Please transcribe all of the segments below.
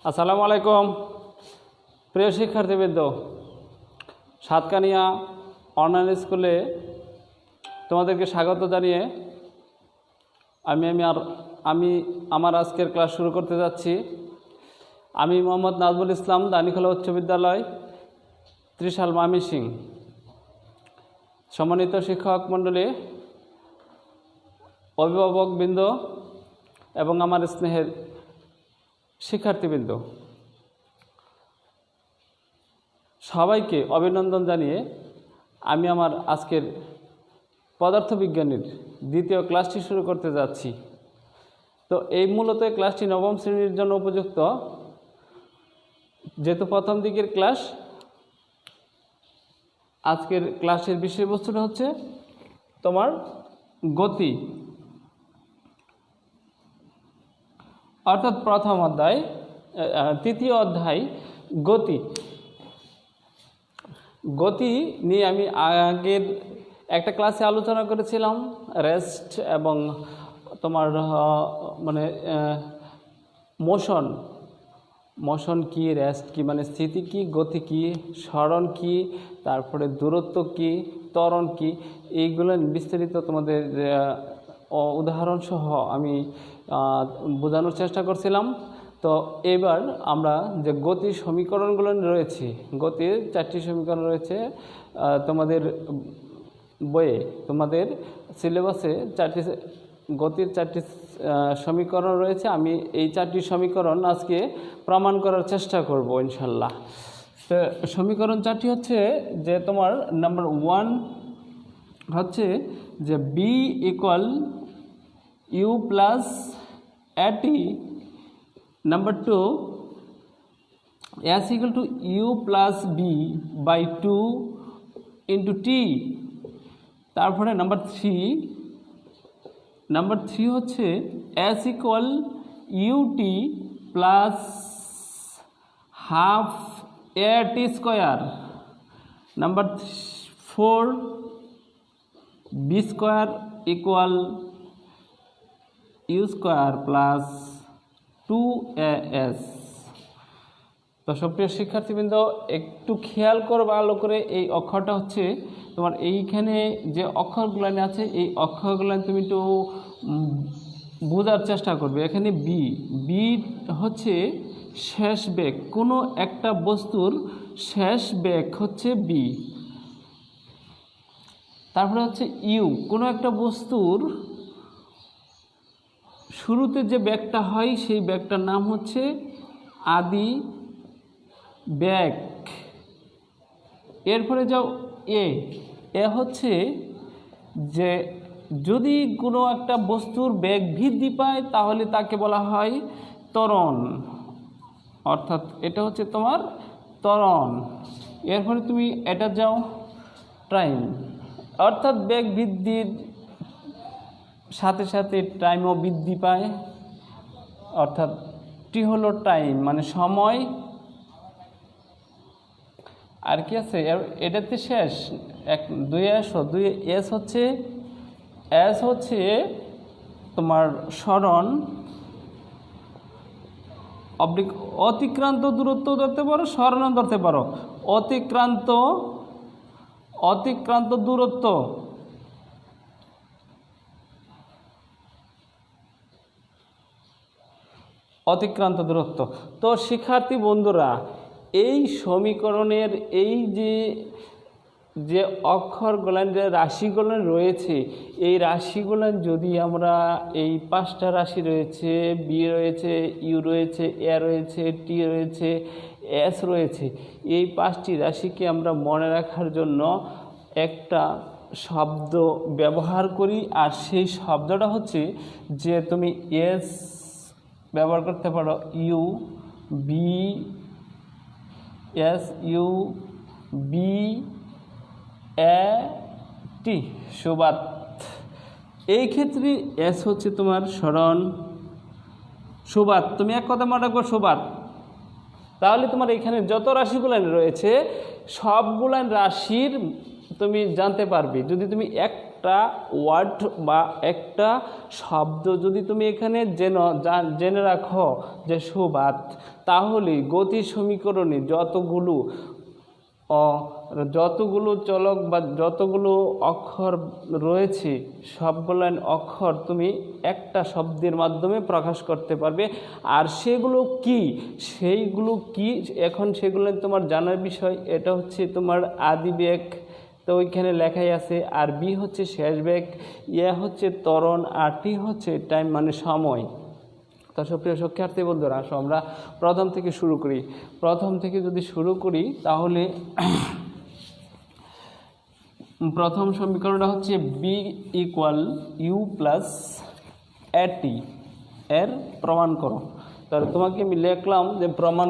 আসসালামু আলাইকুম প্রিয় শিক্ষার্থীবৃন্দ, সাতকানিয়া অনলাইন স্কুলে তোমাদেরকে স্বাগত জানিয়ে আমি আমার আজকের ক্লাস শুরু করতে যাচ্ছি। আমি মোহাম্মদ নাজমুল ইসলাম, দানিখোলা উচ্চ বিদ্যালয়, ত্রিশাল, ময়মনসিংহ। সম্মানিত শিক্ষক মণ্ডলী, অভিভাবকবৃন্দ এবং আমার স্নেহের শিক্ষার্থীবৃন্দ, সবাইকে অভিনন্দন জানিয়ে আমি আমার আজকের পদার্থবিজ্ঞানের দ্বিতীয় ক্লাসটি শুরু করতে যাচ্ছি। তো এই মূলত ক্লাসটি নবম শ্রেণীর জন্য উপযুক্ত, যেহেতু প্রথম দিকের ক্লাস। আজকের ক্লাসের বিষয়বস্তুটা হচ্ছে তোমার গতি, অর্থাৎ প্রথম অধ্যায়, তৃতীয় অধ্যায় গতি। গতি নিয়ে আমি আগের একটা ক্লাসে আলোচনা করেছিলাম, রেস্ট এবং তোমার মোশন কি, রেস্ট কি, মানে স্থিতি কি, গতি কি, সরণ কি, তারপরে দূরত্ব কি, ত্বরণ কি, এইগুলো বিস্তারিত তোমাদের উদাহরণ সহ আমি বোঝানোর চেষ্টা করছিলাম। তো এবার আমরা যে গতির সমীকরণগুলো রয়েছে, গতির 4টি সমীকরণ রয়েছে তোমাদের বইয়ে, তোমাদের সিলেবাসে গতির 4টি সমীকরণ রয়েছে। আমি এই 4টি সমীকরণ আজকে প্রমাণ করার চেষ্টা করব ইনশাল্লাহ। তো সমীকরণ 4টি হচ্ছে যে তোমার নাম্বার 1 হচ্ছে যে V equal U plus AT, number 2 S equal to U plus V by 2 into T. তারপরে নাম্বার 3 হচ্ছে S equal UT plus half A T square. Number 4 V square equal U square plus 2as। তো সুপ্রিয় শিক্ষার্থীবৃন্দ, একটু খেয়াল করো ভালো করে, এই অক্ষরটা হচ্ছে তোমার এইখানে যে অক্ষরগুলো আছে, এই অক্ষরগুলো তুমি একটু বোঝার চেষ্টা করবে। এখানে বি হচ্ছে শেষ বেগ, কোনো একটা বস্তুর শেষ বেগ হচ্ছে বি। তারপরে হচ্ছে ইউ, কোনো একটা বস্তুর শুরুতে যে ব্যাগটা হয় সেই ব্যাগটার নাম হচ্ছে আদি ব্যাগ। এরপরে যাও এ হচ্ছে যে যদি কোনো একটা বস্তুর বেগ বৃদ্ধি পায় তাহলে তাকে বলা হয় ত্বরণ, অর্থাৎ এটা হচ্ছে তোমার ত্বরণ। এরপরে তুমি এটা যাও টাইম, অর্থাৎ বেগ বৃদ্ধির সাথে সাথে টাইমও বৃদ্ধি পায়, অর্থাৎ টি হলো টাইম মানে সময়। আর কি আছে এটাতে শেষ 2s হচ্ছে তোমার সরণ, অতিক্রান্ত দূরত্ব ধরতে পারো, সরণ ধরতে পারো। অতিক্রান্ত দূরত্ব, অতিক্রান্ত দূরত্ব। তো শিক্ষার্থী বন্ধুরা, এই সমীকরণের এই যে অক্ষরগুলো, যে রাশিগুলো রয়েছে, এই রাশিগুলো যদি আমরা, এই 5টা রাশি রয়েছে, বি রয়েছে, ইউ রয়েছে, এ রয়েছে, টি রয়েছে, এস রয়েছে, এই 5টি রাশিকে আমরা মনে রাখার জন্য একটা শব্দ ব্যবহার করি। আর সেই শব্দটা হচ্ছে যে তুমি এস ব্যবহার করতে পারো, U V, S U V A T, সুবাত। এই ক্ষেত্রে এস হচ্ছে তোমার সরণ, সুবাত। তুমি এক কথা মনে রাখো, সুবাত। তাহলে তোমার এখানে যত রাশিগুলো রয়েছে সবগুলো রাশির তুমি জানতে পারবে। যদি তুমি একটা ওয়ার্ড বা একটা শব্দ যদি তুমি এখানে জেনে রাখো যে সুবাত, তাহলে গতি সমীকরণে যতগুলো চলক বা যতগুলো অক্ষর রয়েছে সবগুলো অক্ষর তুমি একটা শব্দের মাধ্যমে প্রকাশ করতে পারবে। আর সেগুলো কি এখন সেগুলো তোমার জানার বিষয়। এটা হচ্ছে তোমার আদি বেগ, তো ওইখানে লেখাই আছে। আর বি হচ্ছে শেষ বেগ, ইয়ে হচ্ছে ত্বরণ, আর টি হচ্ছে টাইম মানে সময়। তো সুপ্রিয় শিক্ষার্থী বন্ধুরা, আসো আমরা প্রথম থেকে শুরু করি। প্রথম থেকে যদি শুরু করি তাহলে প্রথম সমীকরণটা হচ্ছে বি ইকুয়াল ইউ প্লাস এটি, এর প্রমাণ করো। তাহলে তোমাকে আমি লিখলাম যে প্রমাণ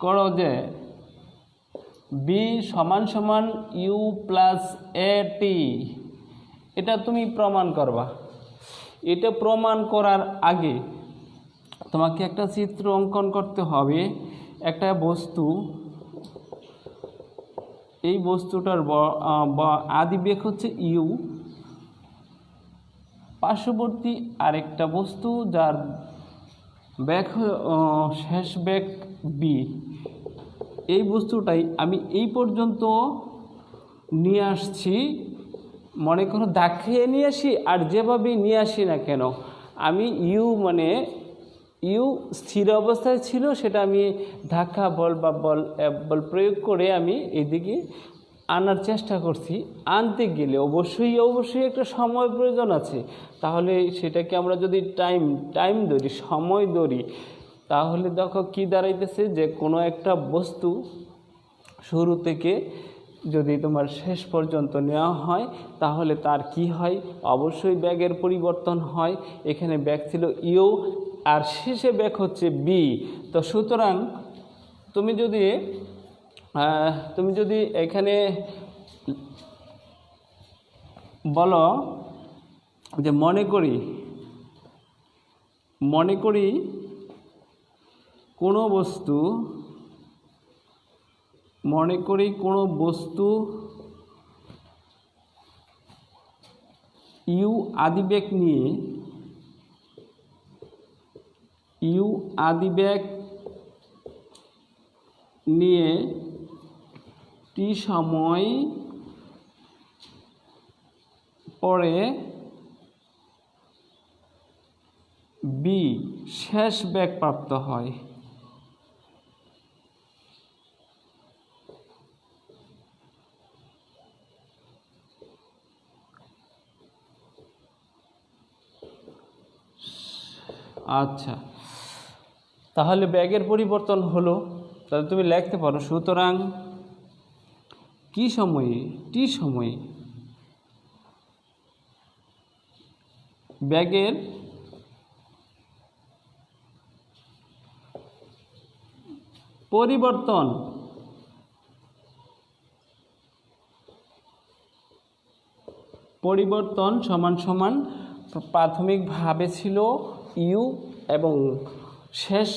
করো যে বি সমান সমান ইউ প্লাস এটি। এটা তুমি প্রমাণ করবা। এটা প্রমাণ করার আগে তোমাকে একটা চিত্র অঙ্কন করতে হবে। একটা বস্তু, এই বস্তুটার আদি বেগ হচ্ছে ইউ, পার্শ্ববর্তী আরেকটা বস্তু যার বেগ শেষ বেগ বি। এই বস্তুটাই আমি এই পর্যন্ত নিয়ে আসছি, মনে করো দেখিয়ে নিয়ে আসি। আর যেভাবেই নিয়ে আসি না কেন, আমি ইউ স্থির অবস্থায় ছিল, সেটা আমি ধাক্কা বল বা বল প্রয়োগ করে আমি এইদিকে আনার চেষ্টা করছি। আনতে গেলে অবশ্যই একটা সময় প্রয়োজন আছে। তাহলে সেটাকে আমরা যদি টাইম ধরি, সময় ধরি, তাহলে দেখো কি দাঁড়াইতেছে যে কোনো একটা বস্তু শুরু থেকে যদি তোমার শেষ পর্যন্ত নেওয়া হয় তাহলে তার কি হয়, অবশ্যই বেগের পরিবর্তন হয়। এখানে বেগ ছিল ইউ আর শেষে বেগ হচ্ছে বি। তো সুতরাং তুমি যদি এখানে বলো যে মনে করি কোনো বস্তু ইউ আদিবেগ নিয়ে টি সময় পরে বি শেষ বেগ প্রাপ্ত হয়। আচ্ছা, তাহলে বেগের পরিবর্তন হলো। তাহলে তুমি লিখতে পারো, সুতরাং টি সময়ে বেগের পরিবর্তন সমান সমান প্রাথমিকভাবে ছিল ইউ এবং শেষ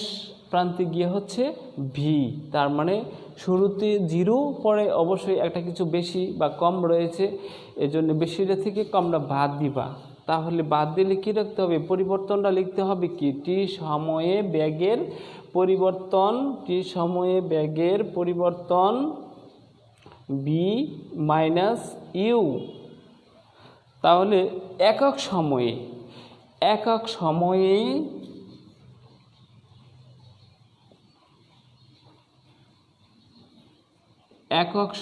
প্রান্তে গিয়ে হচ্ছে ভি। তার মানে শুরুতে জিরো, পরে অবশ্যই একটা কিছু বেশি বা কম রয়েছে, এজন্য বেশিটা থেকে কমটা বাদ দিবা। তাহলে বাদ দিলে কী রাখতে হবে, পরিবর্তনটা লিখতে হবে কি, টি সময়ে বেগের পরিবর্তন বি মাইনাস ইউ। তাহলে একক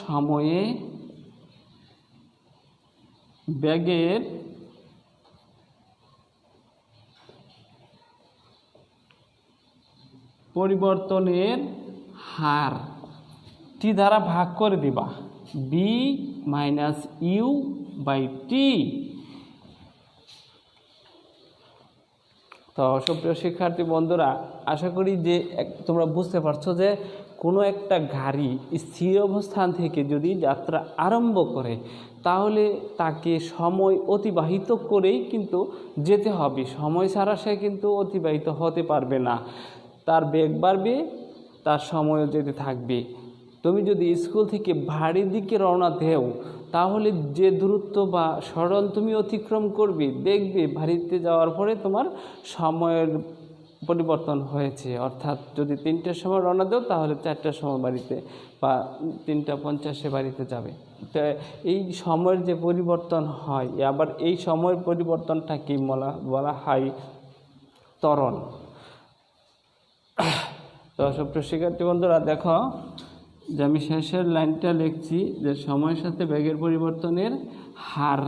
সময়ে বেগের পরিবর্তনের হার টি দ্বারা ভাগ করে দিবা, B minus U by T. তো সুপ্রিয় শিক্ষার্থী বন্ধুরা, আশা করি যে তোমরা বুঝতে পারছো যে কোনো একটা গাড়ি স্থির অবস্থান থেকে যদি যাত্রা আরম্ভ করে তাহলে তাকে সময় অতিবাহিত করেই কিন্তু যেতে হবে। সময় ছাড়া সে কিন্তু অতিবাহিত হতে পারবে না। তার বেগ বাড়বে, তার সময়ও যেতে থাকবে। তুমি যদি স্কুল থেকে বাড়ির দিকে রওনা দেও, তাহলে যে দূরত্ব বা সরণ তুমি অতিক্রম করবে, দেখবে বাড়িতে যাওয়ার পরে তোমার সময়ের পরিবর্তন হয়েছে। অর্থাৎ যদি 3টার সময় রওনা দাও, তাহলে 4টার সময় বাড়িতে বা 3:50 বাড়িতে যাবে। তো এই সময়ের যে পরিবর্তন হয়, আবার এই সময়ের পরিবর্তনটাকে বলা হয় ত্বরণ। তো সুপ্রিয় শিক্ষার্থী বন্ধুরা, দেখো যে আমি শেষের লাইনটা লিখছি যে সময়ের সাথে বেগের পরিবর্তনের হার।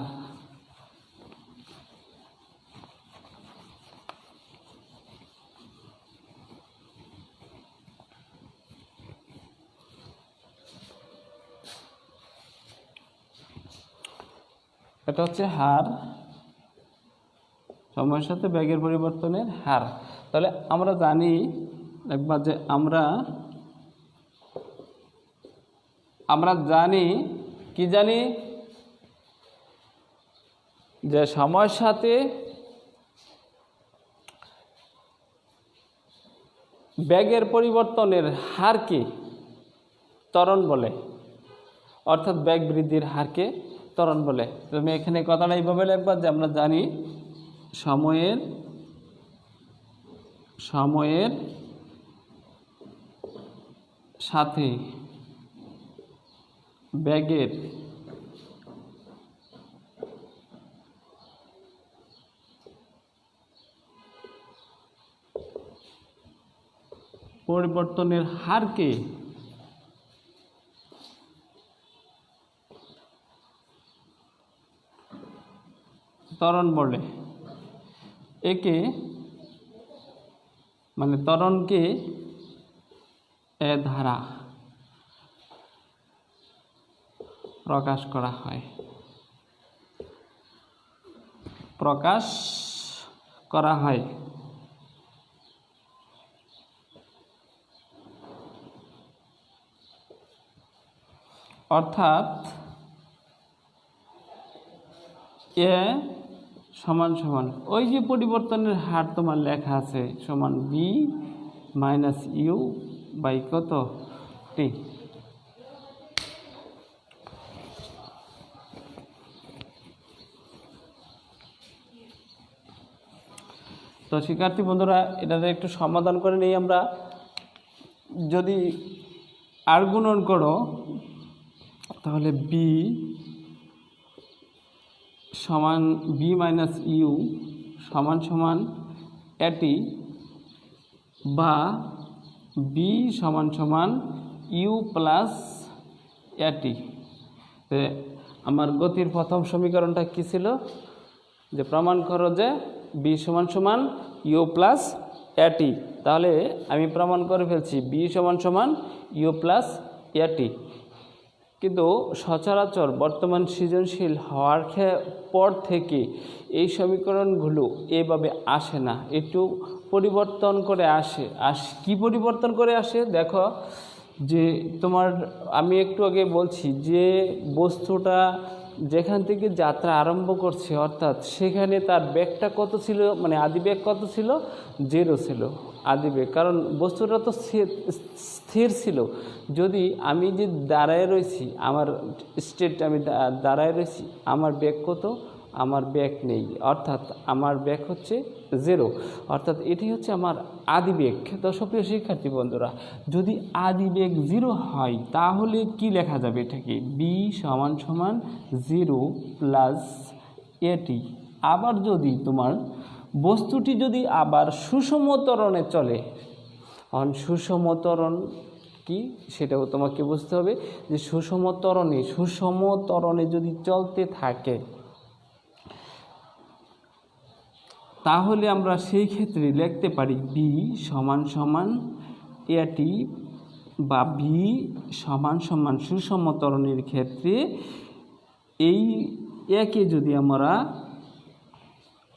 এটা হচ্ছে হার, সময়ের সাথে বেগের পরিবর্তনের হার। তাহলে আমরা জানি একবার যে আমরা জানি কি জানি যে সময়ের সাথে বেগের পরিবর্তনের হারকে ত্বরণ বলে, অর্থাৎ বেগ বৃদ্ধির হারকে ত্বরণ বলে। তুমি এখানে কথাটা এইভাবে লিখবা যে আমরা জানি সময়ের সাথে বেগের পরিবর্তনের হারকে ত্বরণ বলে। একে মানে ত্বরণকে এ ধারা প্রকাশ করা হয়, অর্থাৎ এ সমান সমান ওই যে পরিবর্তনের হার তোমার লেখা আছে সমান বি মাইনাস ইউ বাই কত টি। তো শিক্ষার্থী বন্ধুরা, এটাতে একটু সমাধান করে নেই আমরা। যদি আর গুণন করো, তাহলে বি সমান বি মাইনাস ইউ সমান সমান এটি, বা বি সমান সমান ইউ প্লাস এটি। আমার গতির প্রথম সমীকরণটা কী ছিল? যে প্রমাণ করো যে বি সমান সমান ইউ প্লাস এটি। তাহলে আমি প্রমাণ করে ফেলছি বি সমান সমান ইউ প্লাস এটি। কিন্তু সচরাচর বর্তমান সৃজনশীল হওয়ার পর থেকে এই সমীকরণগুলো এভাবে আসে না, একটু পরিবর্তন করে আসে। কি পরিবর্তন করে আসে দেখো, যে তোমার আমি একটু আগে বলছি যে বস্তুটা যেখান থেকে যাত্রা আরম্ভ করছে, অর্থাৎ সেখানে তার বেগটা কত ছিল, মানে আদি বেগ কত ছিল? 0 ছিল আদি বেগ, কারণ বস্তুটা তো স্থির ছিল। যদি আমি যে দাঁড়ায় রয়েছি, আমার স্টেট আমি দাঁড়ায় রয়েছি, আমার বেগ কত? আমার বেগ নেই, অর্থাৎ আমার বেগ হচ্ছে 0, অর্থাৎ এটি হচ্ছে আমার আদি বেগ। তো সুপ্রিয় শিক্ষার্থী বন্ধুরা, যদি আদি বেগ 0 হয়, তাহলে কি লেখা যাবে এটাকে? বি সমান সমান 0 প্লাস এটি। আবার যদি তোমার বস্তুটি যদি আবার সুষম ত্বরণে চলে, সুষম ত্বরণ কি সেটাও তোমাকে বুঝতে হবে, যে সুষম ত্বরণে যদি চলতে থাকে, তাহলে আমরা সেই ক্ষেত্রে লিখতে পারি বি সমান সমান এটি, বা বি সমান সমান সুষম ত্বরণের ক্ষেত্রে এই একে যদি আমরা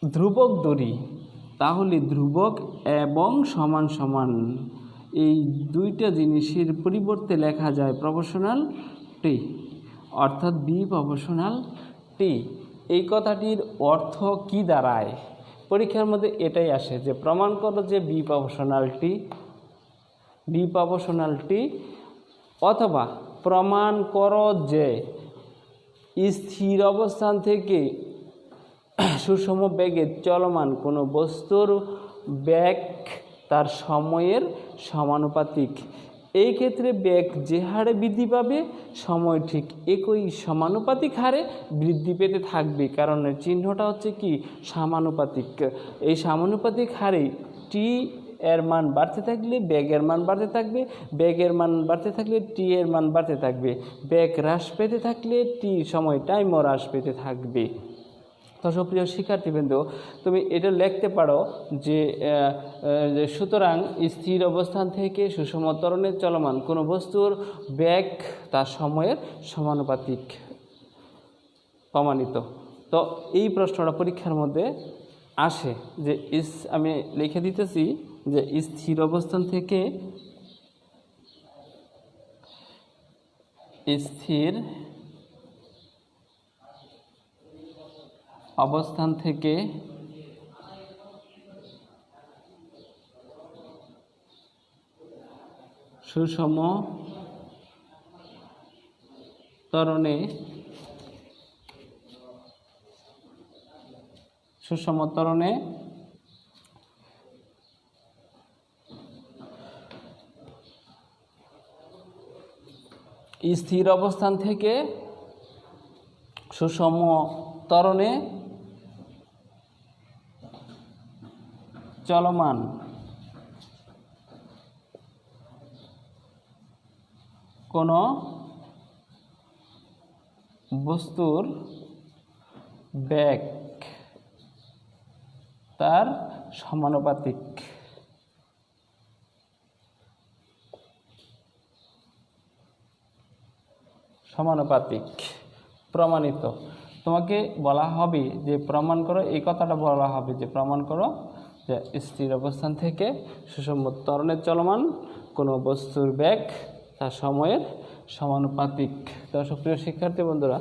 ধ্রুবক ধরি, তাহলে ধ্রুবক এবং সমান সমান এই দুইটা জিনিসের পরিবর্তে লেখা যায় প্রপোর্শনাল টি, অর্থাৎ বি প্রপোর্শনাল টি। এই কথাটির অর্থ কি দাঁড়ায়? পরীক্ষার মধ্যে এটাই আসে যে প্রমাণ করো যে বি প্রপোর্শনাল টি। বি প্রপোর্শনাল টি, অথবা প্রমাণ করো যে স্থির অবস্থান থেকে সুষম বেগে চলমান কোনো বস্তুর বেগ তার সময়ের সমানুপাতিক। এই ক্ষেত্রে বেগ যে হারে বৃদ্ধি পাবে সময় ঠিক একই সমানুপাতিক হারে বৃদ্ধি পেতে থাকবে, কারণ চিহ্নটা হচ্ছে কি সমানুপাতিক। এই সমানুপাতিক হারে টি এর মান বাড়তে থাকলে বেগের মান বাড়তে থাকবে, বেগের মান বাড়তে থাকলে টি এর মান বাড়তে থাকবে, বেগ হ্রাস পেতে থাকলে টি সময় টাইমও হ্রাস পেতে থাকবে। তো সুপ্রিয় শিক্ষার্থীবৃন্দ, তুমি এটা লিখতে পারো যে সুতরাং স্থির অবস্থান থেকে সুষম ত্বরণে চলমান কোনো বস্তুর বেগ তার সময়ের সমানুপাতিক প্রমাণিত। তো এই প্রশ্নটা পরীক্ষার মধ্যে আসে যে আমি লিখে দিতেছি যে স্থির অবস্থান থেকে স্থির অবস্থান থেকে সুষম ত্বরণে স্থির অবস্থান থেকে সুষম ত্বরণে চলমান কোনো বস্তুর বেগ তার সমানুপাতিক। প্রমাণিত। তোমাকে বলা হবে যে প্রমাণ করো, এই কথাটা বলা হবে যে প্রমাণ করো যে স্থির অবস্থান থেকে সুষম ত্বরণে চলমান কোনো বস্তুর বেগ তার সময়ের সমানুপাতিক। তো সুপ্রিয় শিক্ষার্থী বন্ধুরা,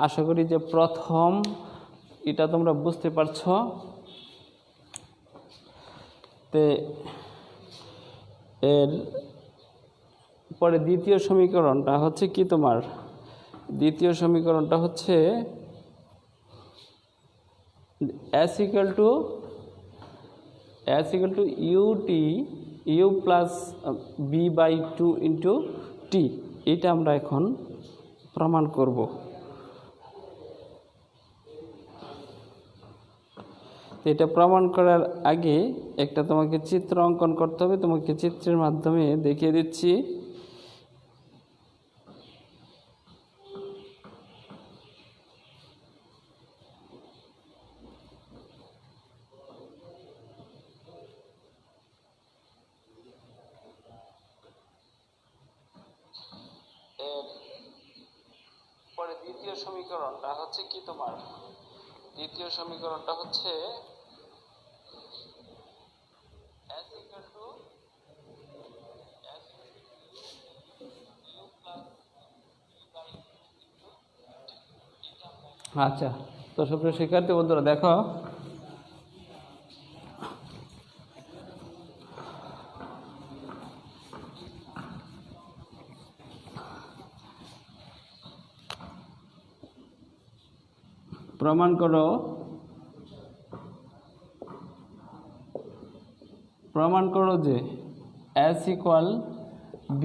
আশা করি যে প্রথম এটা তোমরা বুঝতে পারছো। তে এর পরে দ্বিতীয় সমীকরণটা হচ্ছে কি, তোমার দ্বিতীয় সমীকরণটা হচ্ছে s equal to u plus b/2 into T. এটা আমরা এখন প্রমাণ করব। এটা প্রমাণ করার আগে একটা তোমাকে চিত্র অঙ্কন করতে হবে। তোমাকে চিত্রের মাধ্যমে দেখিয়ে দিচ্ছি। পরে দ্বিতীয় সমীকরণটা হচ্ছে কি, তোমার দ্বিতীয় সমীকরণটা হচ্ছে আচ্ছা। তো সুপ্রিয় শিক্ষার্থী বন্ধুরা, দেখো প্রমাণ করো যে s equal b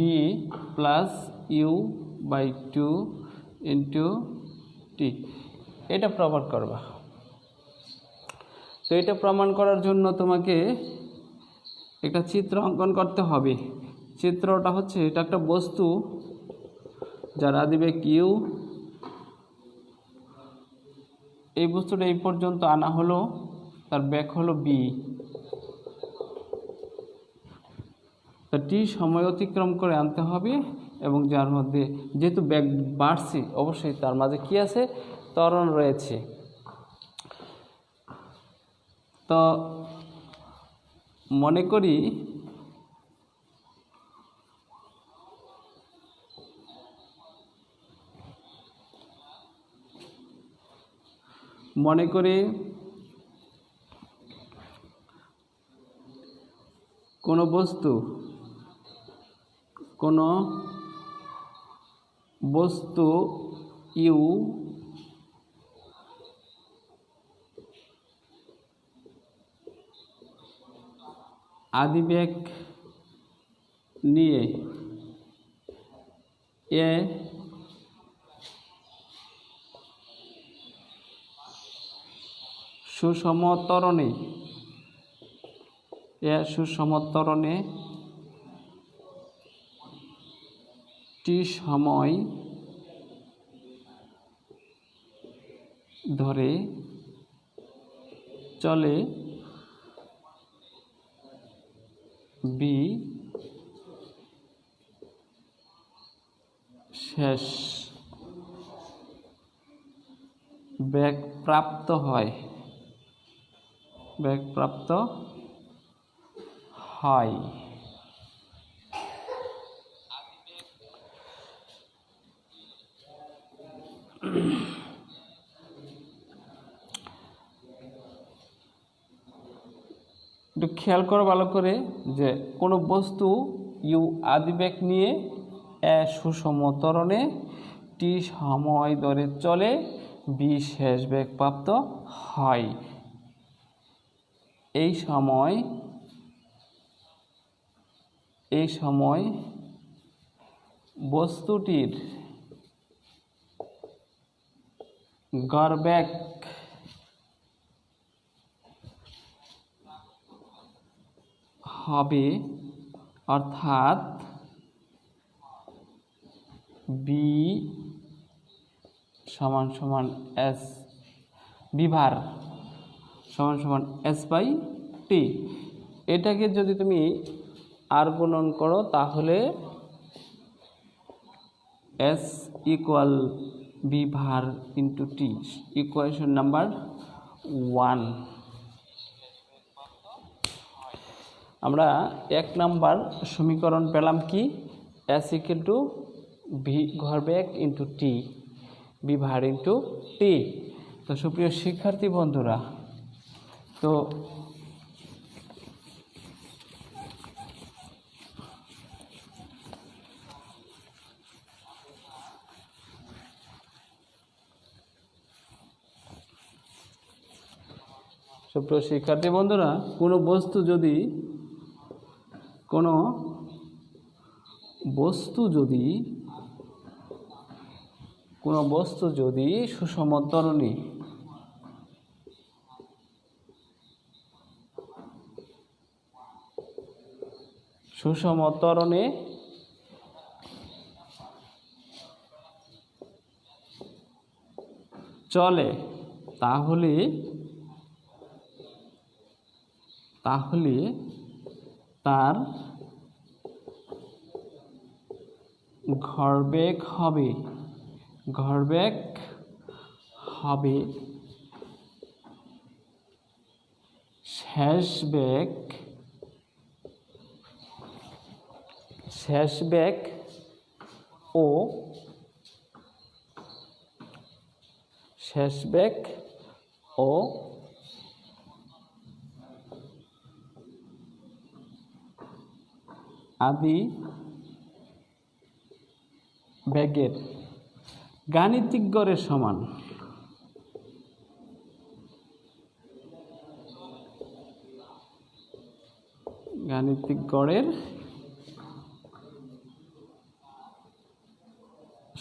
plus u/2 into T. এটা প্রমাণ করবা। তো এটা প্রমাণ করার জন্য তোমাকে একটা চিত্র অঙ্কন করতে হবে। চিত্রটা হচ্ছে, এটা একটা বস্তু যার আদিবেগ ইউ। এই বস্তুটা এই পর্যন্ত আনা হলো, তার বেগ হলো বি। তো টি সময় অতিক্রম করে আনতে হবে, এবং যার মধ্যে যেহেতু বেগ বাড়ছে অবশ্যই তার মাঝে কি আছে, ত্বরণ রয়েছে। তো মনে করি কোনো বস্তু কোনো বস্তু ইউ আদিবেগ নিয়ে এ সুষম ত্বরণে টি সময় ধরে চলে বি শেষ বেগ প্রাপ্ত হয় একটু খেয়াল করো ভালো করে যে কোনো বস্তু ইউ আদিবেগ নিয়ে এ সুষম ত্বরণে টি সময় ধরে চলে বি শেষ বেগ প্রাপ্ত হয়। এই সময় বস্তুটির গড়বেগ হবে অর্থাৎ বি সমান সমান এস বিভার সমান সমান এস বাই টি। এটাকে যদি তুমি আর গুণন করো তাহলে এস ইকুয়াল বিভার ইন্টু টি, ইকুয়েশন নাম্বার 1। আমরা 1 নাম্বার সমীকরণ পেলাম কি, এস ইকুয়াল টু ভি ভরবেগ ইন্টু টি বিভার ইন্টু টি। তো সুপ্রিয় শিক্ষার্থী বন্ধুরা, তো সুপ্রিয় শিক্ষার্থী বন্ধুরা, কোনো বস্তু যদি সুষম ত্বরণে চলে তাহলে তার ভরবেগ হবে শেষ বেগ ও আদি বেগের গাণিতিক গড়ের সমান। গাণিতিক গড়ের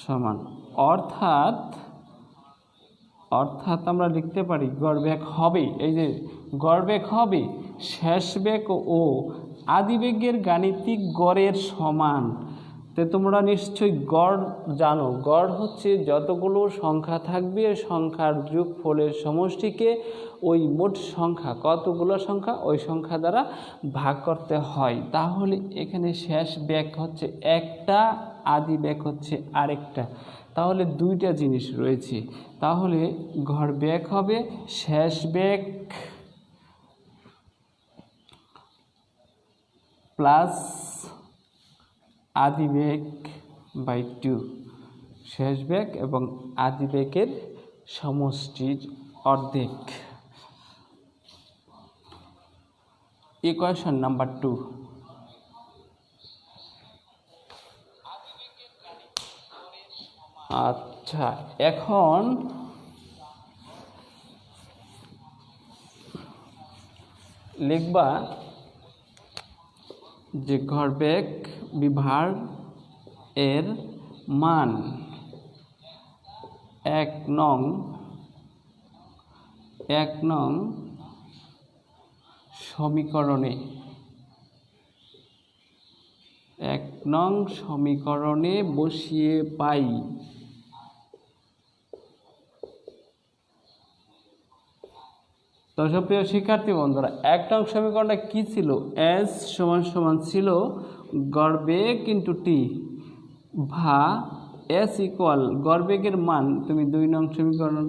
সমান অর্থাৎ আমরা লিখতে পারি গড়বেগ হবে, এই যে গড়বেগ হবে শেষ বেগ ও আদিবেগের গাণিতিক গড়ের সমান। তো তোমরা নিশ্চয়ই গড় জানো, গড় হচ্ছে যতগুলো সংখ্যা থাকবে সংখ্যার যোগফলের সমষ্টিকে ওই মোট সংখ্যা কতগুলো সংখ্যা ওই সংখ্যা দ্বারা ভাগ করতে হয়। তাহলে এখানে শেষ বেগ হচ্ছে একটা, আদি বেগ হচ্ছে আরেকটা, তাহলে দুইটা জিনিস রয়েছে। তাহলে গড়বেগ হবে শেষ বেগ প্লাস আদিবেগ বাই 2, শেষ বেগ এবং আদিবেগের সমষ্টির অর্ধেক। Equation number 2। আচ্ছা, এখন লিখবা যে ভরবেগ বিভার এর মান 1 নং সমীকরণে 1 নং সমীকরণে বসিয়ে পাই। তো সুপ্রিয় শিক্ষার্থী বন্ধুরা, 1 নং সমীকরণটা কি ছিল? এস সমান ছিল গড়বেগ ইন্টু টি, ভা এস ইকুয়াল গড়বেগের মান। তুমি 2 নং সমীকরণ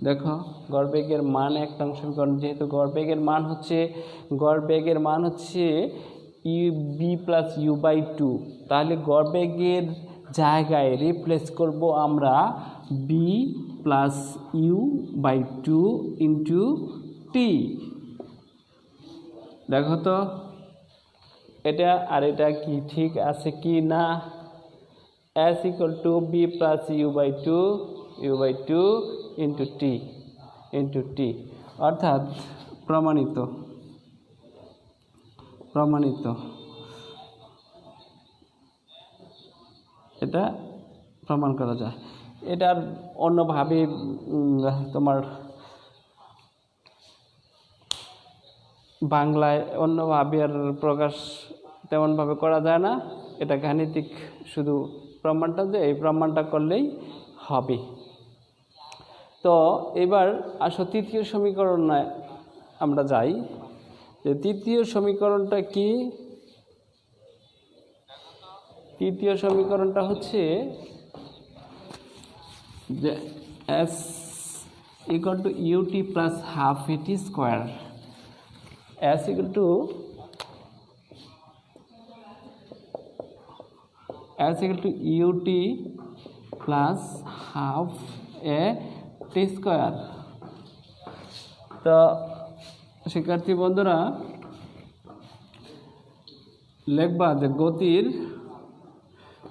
দেখো, গড়বেগের মান 1 নং সমীকরণ, যেহেতু গড়বেগের মান হচ্ছে U V plus U by two, তাহলে গড়বেগের জায়গায় রিপ্লেস করব আমরা V plus U by two into T. দেখো তো এটা আর এটা কি ঠিক আছে কি না? S equal to V plus U by two into T, অর্থাৎ প্রমাণিত এটা প্রমাণ করা যায়। এটার অন্যভাবে তোমার বাংলায় অন্যভাবে আর প্রকাশ তেমনভাবে করা যায় না। এটা গাণিতিক শুধু প্রমাণটা, যে এই প্রমাণটা করলেই হবে। তো এবার আসো তৃতীয় সমীকরণে আমরা যাই। যে তৃতীয় সমীকরণটা কি? তৃতীয় সমীকরণটা হচ্ছে যে S equal to UT plus half এটি square, S equal to UT plus half A T square. তো শিক্ষার্থী বন্ধুরা, লিখবা যে গতির,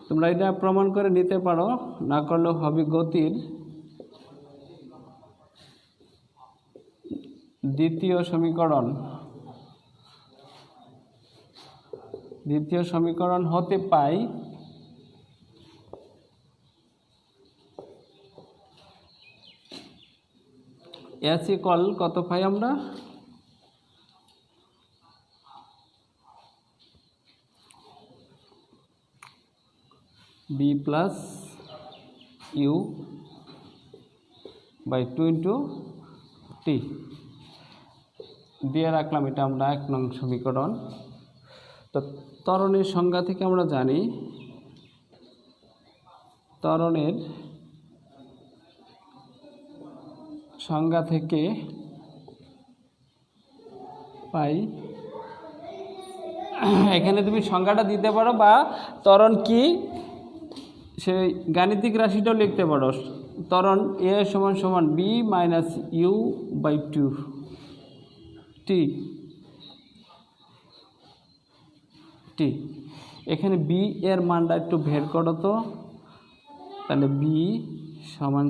তোমরা এটা প্রমাণ করে নিতে পারো, না করলেও হবে, গতির দ্বিতীয় সমীকরণ হতে পাই এস ইকুয়াল কত পাই আমরা? V plus U by two into T দিয়ে রাখলাম। এটা আমরা 1 নং সমীকরণ। তো ত্বরণের সংজ্ঞা থেকে আমরা জানি, ত্বরণের সংজ্ঞা থেকে পাই, এখানে তুমি সংজ্ঞাটা দিতে পারো বা ত্বরণ কি সেই গাণিতিক রাশিটাও লিখতে পারো। ত্বরণ এ সমান V minus U by two T. এখানে বি এর মানটা একটু বের করো তো, তাহলে বি সমান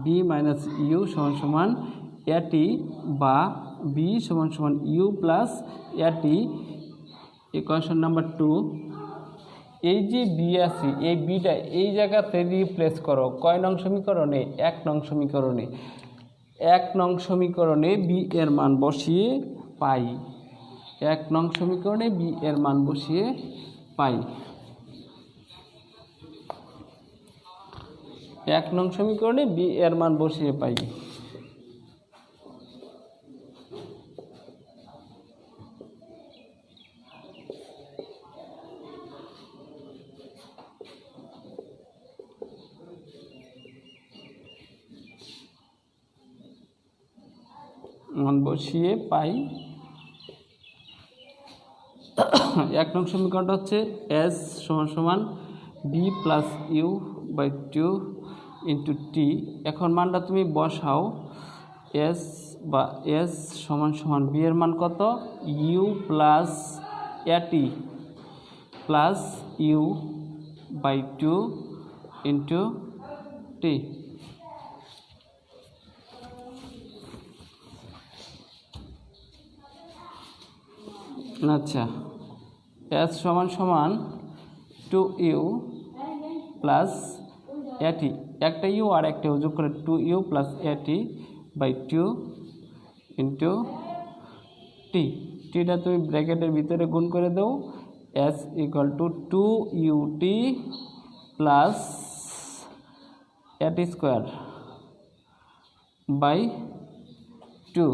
বি মাইনাস ইউ সমান এটি, বা বি সমান ইউ প্লাস এটি। ইকুয়েশন নাম্বার 2, এই যে বি আছে, এই বিটা এই জায়গাতে রিপ্লেস করো। কয় নং সমীকরণে? 1 নং সমীকরণে। 1 নং সমীকরণে বি এর মান বসিয়ে পাই। 1 নং সমীকরণে বি এর মান বসিয়ে পাই। 1 নং সমীকরণে বি এর মান বসিয়ে পাই। মান বসিয়ে পাই। 1 নং সমীকরণটা হচ্ছে এস সমান V plus U by two into T. এখন মানটা তুমি বসাও, এস সমান বি এর মান কত? ইউ প্লাস এটি প্লাস ইউ বাই 2 ইন্টু টি। আচ্ছা, এস সমান সমান 2u প্লাস এটি, একটা ইউ আর একটা ইউ যোগ করে 2u প্লাস এটি বাই 2 ইন্টু টি। টিটা তুমি ব্র্যাকেটের ভিতরে গুণ করে দাও, S equal to 2ut plus at square by 2।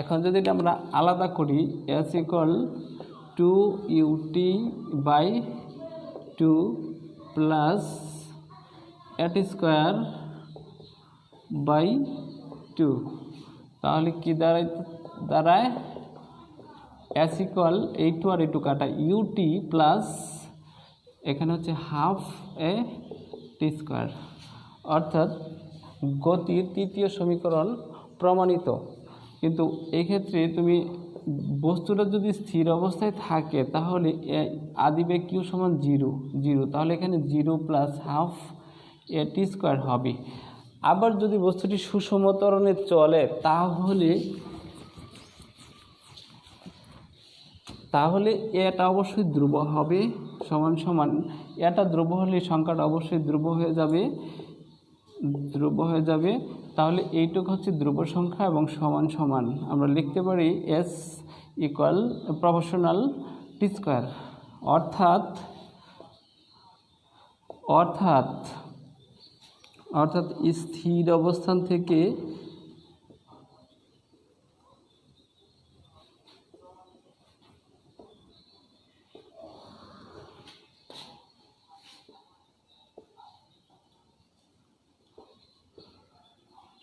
এখন যদি এটা আমরা আলাদা করি, S equal 2ut by 2 plus at square by 2, তাহলে কি দাঁড়ায় এস ইকুয়াল এই টু আর এই টু কাটা ut প্লাস এখানে হচ্ছে হাফ এ টি স্কোয়ার, অর্থাৎ গতির তৃতীয় সমীকরণ প্রমাণিত। কিন্তু এক্ষেত্রে তুমি বস্তুটা যদি স্থির অবস্থায় থাকে তাহলে আদিবেগ কিউ সমান 0, তাহলে এখানে 0 plus half A T square হবে। আবার যদি বস্তুটি সুষম ত্বরণে চলে তাহলে এটা অবশ্যই ধ্রুব হবে, সমান সমান এটা ধ্রুব হলে সংখ্যাটা অবশ্যই ধ্রুব হয়ে যাবে। তাহলে এইটুকু হচ্ছে ধ্রুব সংখ্যা এবং সমান সমান আমরা লিখতে পারি এস ইকুয়াল প্রপোর্শনাল টি স্কোয়ার, অর্থাৎ স্থির অবস্থান থেকে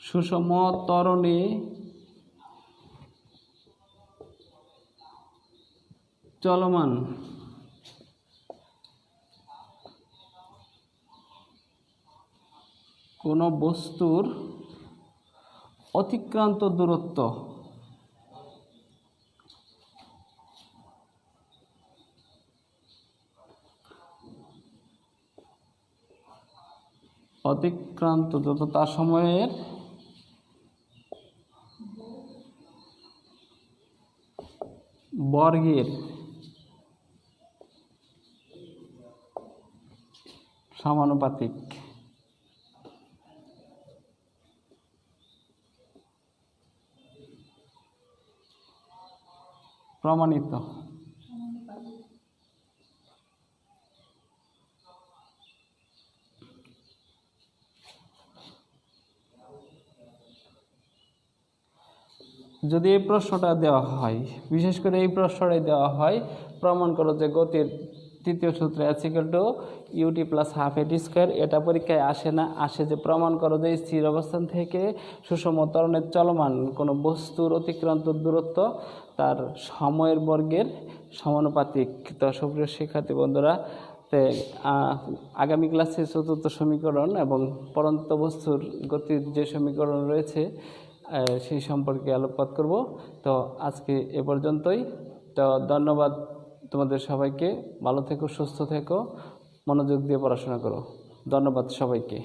সুষম ত্বরণে চলমান কোনো বস্তুর অতিক্রান্ত দূরত্ব তার সময়ের বর্গের সমানুপাতিক। প্রমাণিত। যদি এই প্রশ্নটা দেওয়া হয়, বিশেষ করে এই প্রশ্নটাই দেওয়া হয়, প্রমাণ করো যে গতির তৃতীয় সূত্র S equal to UT plus half এটি স্কোয়ার, এটা পরীক্ষায় আসে না, আসে যে প্রমাণ করো যে স্থির অবস্থান থেকে সুষম ত্বরণে চলমান কোনো বস্তুর অতিক্রান্ত দূরত্ব তার সময়ের বর্গের সমানুপাতিক। তো সুপ্রিয় শিক্ষার্থী বন্ধুরা, আগামী ক্লাসে চতুর্থ সমীকরণ এবং পরন্ত বস্তুর গতির যে সমীকরণ রয়েছে সেই সম্পর্কে আলোকপাত করব। তো আজকে এ পর্যন্তই। তো ধন্যবাদ তোমাদের সবাইকে। ভালো থেকো, সুস্থ থেকো, মনোযোগ দিয়ে পড়াশোনা করো। ধন্যবাদ সবাইকে।